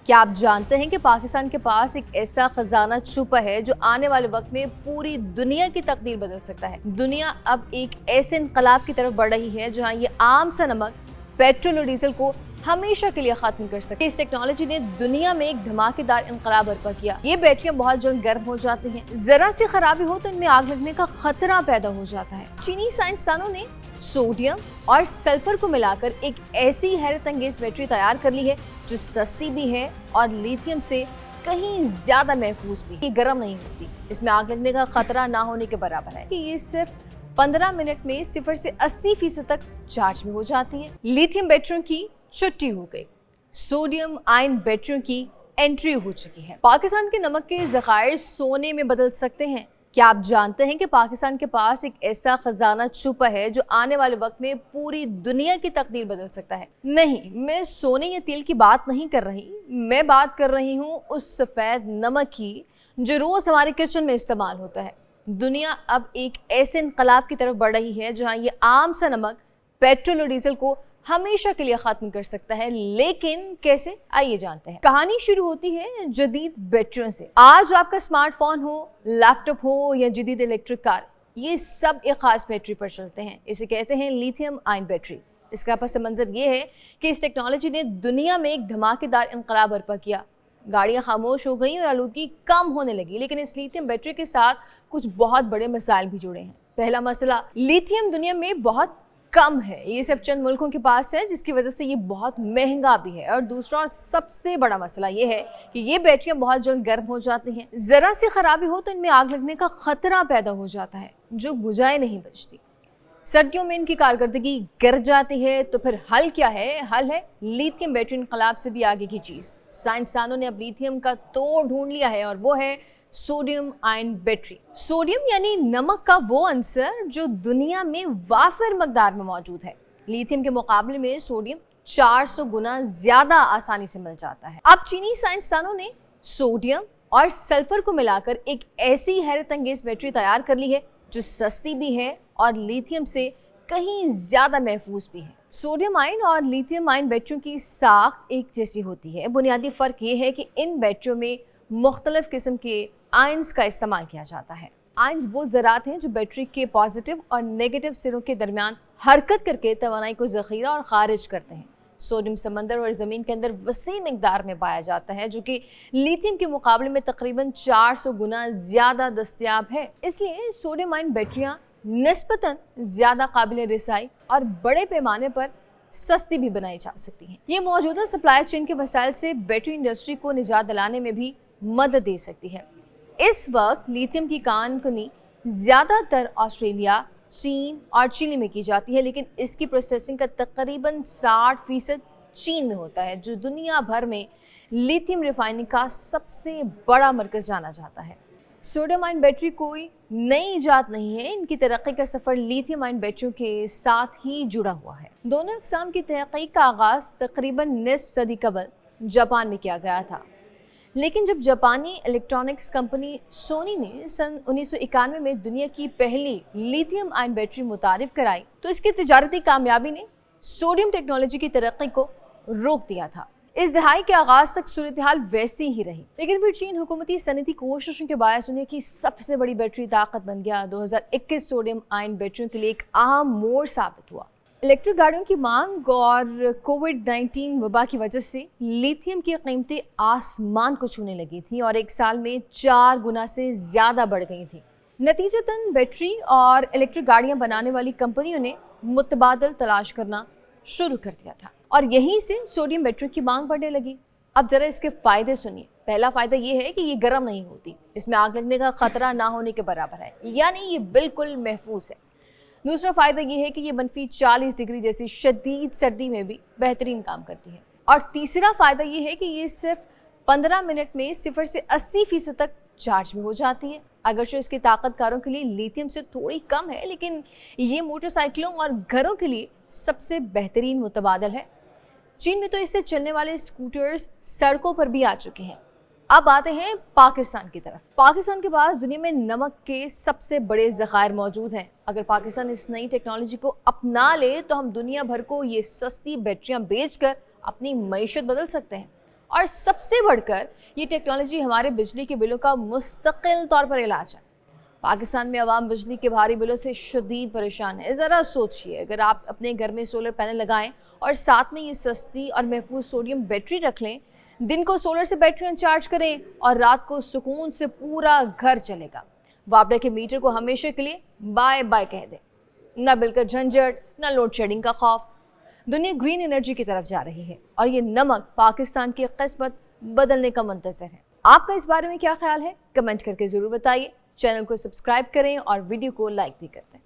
क्या आप जानते हैं कि पाकिस्तान के पास एक ऐसा खजाना छुपा है जो आने वाले वक्त में पूरी दुनिया की तकदीर बदल सकता है। दुनिया अब एक ऐसे इनकलाब की तरफ बढ़ रही है जहां ये आम सा नमक पेट्रोल और डीजल को हमेशा के लिए खत्म कर सके। इस टेक्नोलॉजी ने दुनिया में एक धमाकेदार इनकलाब बर्पा किया। ये बैटरियां बहुत जल्द गर्म हो जाती हैं, जरा सी खराबी हो तो इनमें आग लगने का खतरा पैदा हो जाता है। चीनी साइंसदानों ने सोडियम और सल्फर को मिलाकर एक ऐसी हैरत अंगेज बैटरी तैयार कर ली है जो सस्ती भी है और लिथियम से कहीं ज्यादा महफूज भी। ये गर्म नहीं होती, इसमें आग लगने का खतरा ना होने के बराबर है कि ये सिर्फ 15 मिनट में 0 से 80% तक चार्ज में हो जाती है। लिथियम बैटरियों की छुट्टी हो गई, सोडियम आयन बैटरियों की एंट्री हो चुकी है। पाकिस्तान के नमक के ज़खायर सोने में बदल सकते हैं। क्या आप जानते हैं कि पाकिस्तान के पास एक ऐसा खजाना छुपा है जो आने वाले वक्त में पूरी दुनिया की तकदीर बदल सकता है? नहीं, मैं सोने या तेल की बात नहीं कर रही, मैं बात कर रही हूँ उस सफ़ेद नमक की जो रोज़ हमारे किचन में इस्तेमाल होता है। दुनिया अब एक ऐसे इनकलाब की तरफ बढ़ रही है जहाँ ये आम सा नमक पेट्रोल और डीजल को हमेशा के लिए खत्म कर सकता है। लेकिन कैसे, आइए जानते हैं। कहानी शुरू होती है जदीद बैटरियों से। आज आपका स्मार्टफोन हो, लैपटॉप हो या जदीद इलेक्ट्रिक कार, ये सब एक खास बैटरी पर चलते हैं। इसे कहते हैं लिथियम आयन बैटरी। इसका पस मंजर ये है कि इस टेक्नोलॉजी ने दुनिया में एक धमाकेदार इनकलाब बर्पा किया। गाड़ियां खामोश हो गई और आलूदगी कम होने लगी, लेकिन इस लिथियम बैटरी के साथ कुछ बहुत बड़े मसाइल भी जुड़े हैं। पहला मसला, लिथियम दुनिया में बहुत कम है, ये सिर्फ चंद मुल्कों के पास है, जिसकी वजह से ये बहुत महंगा भी है। और दूसरा और सबसे बड़ा मसला ये है कि ये बैटरियां बहुत जल्द गर्म हो जाती हैं, जरा सी खराबी हो तो इनमें आग लगने का खतरा पैदा हो जाता है जो बुझाए नहीं बचती। सर्दियों में इनकी कारकर्दगी गिर जाती है। तो फिर हल क्या है? हल है लिथियम बैटरी इनकलाब से भी आगे की चीज। साइंसदानों ने अब लिथियम का तोड़ ढूंढ लिया है और वो है सोडियम आयन बैटरी। सोडियम यानी नमक का वो अंसर जो दुनिया में वाफिर मकदार में मौजूद है। लिथियम के मुकाबले में सोडियम 400 गुना ज्यादा आसानी से मिल जाता है। अब चीनी साइंसदानों ने सोडियम और सल्फर को मिलाकर एक ऐसी हैरत अंगेज बैटरी तैयार कर ली है जो सस्ती भी है और लिथियम से कहीं ज्यादा महफूज भी है। सोडियम आयन और लिथियम आयन बैटरियों की साख एक जैसी होती है। बुनियादी फर्क ये है कि इन बैटरियों में मुख्तलिफ किस्म के आयन्स का इस्तेमाल किया जाता है। आयन्स वो ज़रात हैं जो बैटरी के पॉजिटिव और नेगेटिव सिरों के दरमियान हरकत करके तवानाई को ज़ख़ीरा और ख़ारिज करते हैं। सोडियम समंदर और ज़मीन के अंदर वसी मिक़दार में पाया जाता है, जो कि लिथियम के मुकाबले में तकरीबन 400 गुना ज़्यादा दस्तयाब है। इसलिए सोडियम आयन बैटरियाँ निस्बतन ज़्यादा काबिल रिसाई और बड़े पैमाने पर सस्ती भी बनाई जा सकती हैं। ये मौजूदा सप्लाई चेन के मसाइल से बैटरी इंडस्ट्री को निजात दिलाने में भी मदद दे सकती है। इस वक्त लिथियम की कानकुनी ज़्यादातर ऑस्ट्रेलिया, चीन और चिली में की जाती है, लेकिन इसकी प्रोसेसिंग का तकरीबन 60% चीन में होता है, जो दुनिया भर में लिथियम रिफाइनिंग का सबसे बड़ा मरकज़ जाना जाता है। सोडियम आयन बैटरी कोई नई इजाद नहीं है, इनकी तरक्की का सफ़र लिथियम आयन बैटरियों के साथ ही जुड़ा हुआ है। दोनों अक़साम की तहक़ीक़ का आगाज़ तकरीबन निस्फ़ सदी कबल जापान में किया गया था, लेकिन जब जापानी इलेक्ट्रॉनिक्स कंपनी सोनी ने सन 1991 में दुनिया की पहली लिथियम आयन बैटरी मुतारिफ कराई तो इसकी तिजारती कामयाबी ने सोडियम टेक्नोलॉजी की तरक्की को रोक दिया था। इस दहाई के आगाज तक सूरत हाल वैसी ही रही, लेकिन फिर चीन हुकूमती सनती कोशिशों के बायस दुनिया की सबसे बड़ी बैटरी ताकत बन गया। 2021 सोडियम आयन बैटरियों के लिए एक अहम मोड़ साबित हुआ। इलेक्ट्रिक गाड़ियों की मांग और कोविड-19 वबा की वजह से लिथियम की कीमतें आसमान को छूने लगी थी और एक साल में 4 गुना से ज़्यादा बढ़ गई थी। नतीजतन बैटरी और इलेक्ट्रिक गाड़ियां बनाने वाली कंपनियों ने मुतबादल तलाश करना शुरू कर दिया था और यहीं से सोडियम बैटरी की मांग बढ़ने लगी। अब जरा इसके फ़ायदे सुनिए। पहला फ़ायदा ये है कि ये गर्म नहीं होती, इसमें आग लगने का ख़तरा ना होने के बराबर है, यानी ये बिल्कुल महफूज है। दूसरा फ़ायदा ये है कि ये -40 डिग्री जैसी शदीद सर्दी में भी बेहतरीन काम करती है। और तीसरा फ़ायदा ये है कि ये सिर्फ 15 मिनट में 0 से 80% तक चार्ज में हो जाती है। अगरचे इसकी ताकत कारों के लिए लिथियम से थोड़ी कम है, लेकिन ये मोटरसाइकिलों और घरों के लिए सबसे बेहतरीन मुतबादल है। चीन में तो इससे चलने वाले स्कूटर्स सड़कों पर भी आ चुके हैं। अब आते हैं पाकिस्तान की तरफ। पाकिस्तान के पास दुनिया में नमक के सबसे बड़े ज़खायर मौजूद हैं। अगर पाकिस्तान इस नई टेक्नोलॉजी को अपना ले तो हम दुनिया भर को ये सस्ती बैटरियां बेचकर अपनी मईशत बदल सकते हैं। اور سب سے بڑھ کر یہ ٹیکنالوجی ہمارے بجلی کے بلوں کا مستقل طور پر علاج ہے۔ پاکستان میں عوام بجلی کے بھاری بلوں سے شدید پریشان ہے۔ ذرا سوچئے، اگر آپ اپنے گھر میں سولر پینل لگائیں اور ساتھ میں یہ سستی اور محفوظ سوڈیم بیٹری رکھ لیں، دن کو سولر سے بیٹریاں چارج کریں اور رات کو سکون سے پورا گھر چلے گا۔ وابڈا کے میٹر کو ہمیشہ کے لیے بائے بائے کہہ دیں۔ نہ بل کا جھنجھٹ، نہ لوڈ شیڈنگ کا خوف۔ دنیا گرین انرجی کی طرف جا رہی ہے اور یہ نمک پاکستان کی قسمت بدلنے کا منتظر ہے۔ آپ کا اس بارے میں کیا خیال ہے؟ کمنٹ کر کے ضرور بتائیے۔ چینل کو سبسکرائب کریں اور ویڈیو کو لائک بھی کر دیں۔